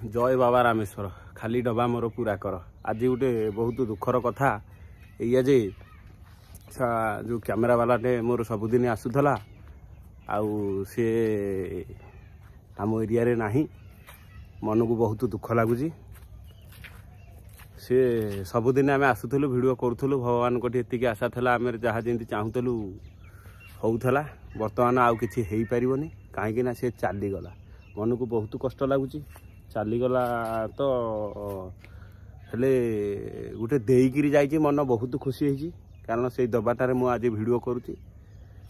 जय बाबा रामेश्वर खाली डबा मोर पूरा कर। आज गोटे बहुत दुखर कथा या जे जो कैमेरा वालाटे मोर सबुदिन आसूला आउ सी आम एरिया रे नाही मन को बहुत दुख लगुच। सी सबुदिन आम आसूलु भिड करूँ भगवान को एति आशा था आम जहाँ जमी चाहूलु होउथला। बर्तमान आउ कि हो पारनि कहीं सी चलीगला मन को बहुत कष्ट लगुच। चलीगला तो हेले गोटे देकरी जाइए मन बहुत खुशी होती कारण से दबाटार मु आज भिडियो करुच्ची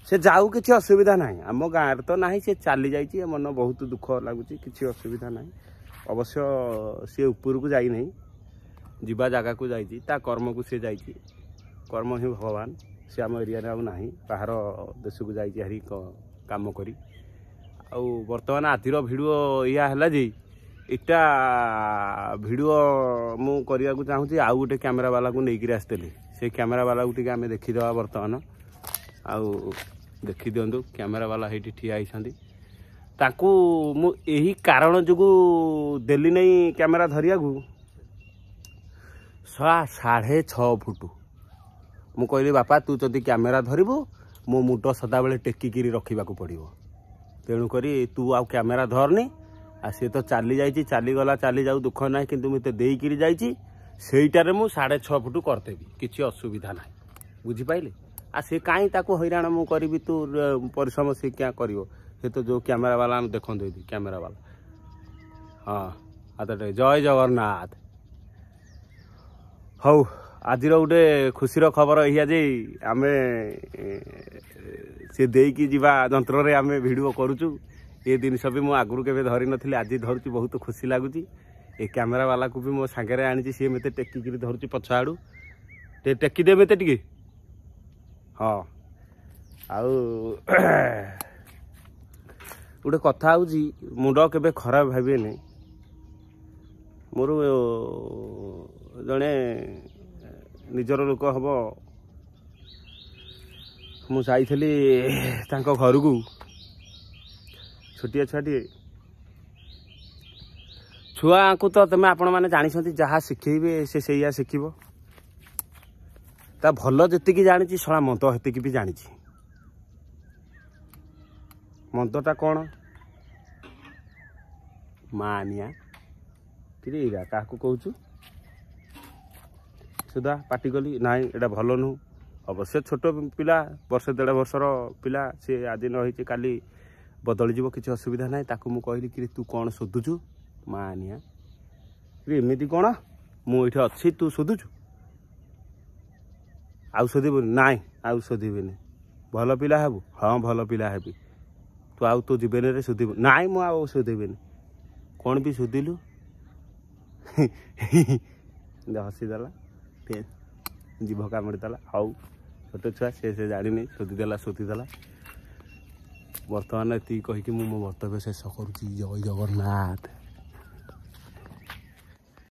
से जाऊ कि असुविधा ना आम गाँव तो ना सी चली जाइए मन बहुत दुख लगुच कि असुविधा ना। अवश्य सी ऊपर को जाई नहीं जीवा जगह को जाइए कर्म को सी जाइए कर्म ही भगवान सी आम एरिया ना बाहर देश को जारी कम करी बर्तमान आजिर भिडियो या है जे इटा भिडियो मु करने को चाहूँगी आउ गोटे कैमेरा वाला को लेकर आसती से कैमेरा वाला को टी आम देखीदा बर्तमान आउ देखी दिंतु कैमेरा वाला ये ठिया होती मु यही कारण जो देली नहीं कैमेरा धरिया को 6.5 फुट मु कहली बापा तू जदि कैमेरा धरबू मो मुंड सदा बेले टेकिकी रखा पड़ो तेणुक तू आउ कैमेरा धरनी आ सी तो चली जाइए चलीगला चली जाऊ दुख ना कि मत देकरी जाटार मु 6.5 फुट करदेवी किसी असुविधा ना बुझिपारे आ सी कहीं हैरान मु करी तू परिश्रम से क्या कर तो जो कैमेरा वाला देखते कैमेरा वाला हाँ आते जय जगन्नाथ। हौ आज गोटे खुशी खबर या जे आम सी देकी जीवा जंत्र रे आम भिडियो करुचु ये जिन भी मुझे आगु के धरी नी आज धरुची बहुत खुशी लगुच। ये कैमेरा वाला को भी मो सांगे आनी सी मत टेकिकी धरुची पछ आड़ू टेकी दे मत टे हाँ आउ गोटे कथा हूँ मुंड के खराब भावे नहीं मोर जड़े निजर लोक हम मुझे घर को छोटिया छुआटे छुआ को तो तुम आपण मैंने जानी जहाँ शिखेबे से सैया शिख भल जी जानी शला मंद हेतिक भी जानी मंदटा कौन मानिया किरा क्या कहूँ सुधा पाटी कली ना एटा भल नु अवश्य छोट पिला वर्ष 1.5 वर्षर पिला सी आज नही काली बदली जीव किसी असुविधा ना मुझे कहली कि तू कौन शोधुचु मानिया एमती कौन मुझे अच्छी तू शोधुचु आउ शोधबुनि ना आउ शोधबी भल पिला हेबु हाँ भल पिला हेबी तू आउ तो जीवन में शोधबु ना मुझे शोधबी कौन भी शोधिलु हसीदेला जीभ कामुड़ीदेला हाउ छोट छुआ से जानी शोधिदेला बर्तमान ये कहीकि मो वक्तव्य शेष करुच्ची। जय जगन्नाथ।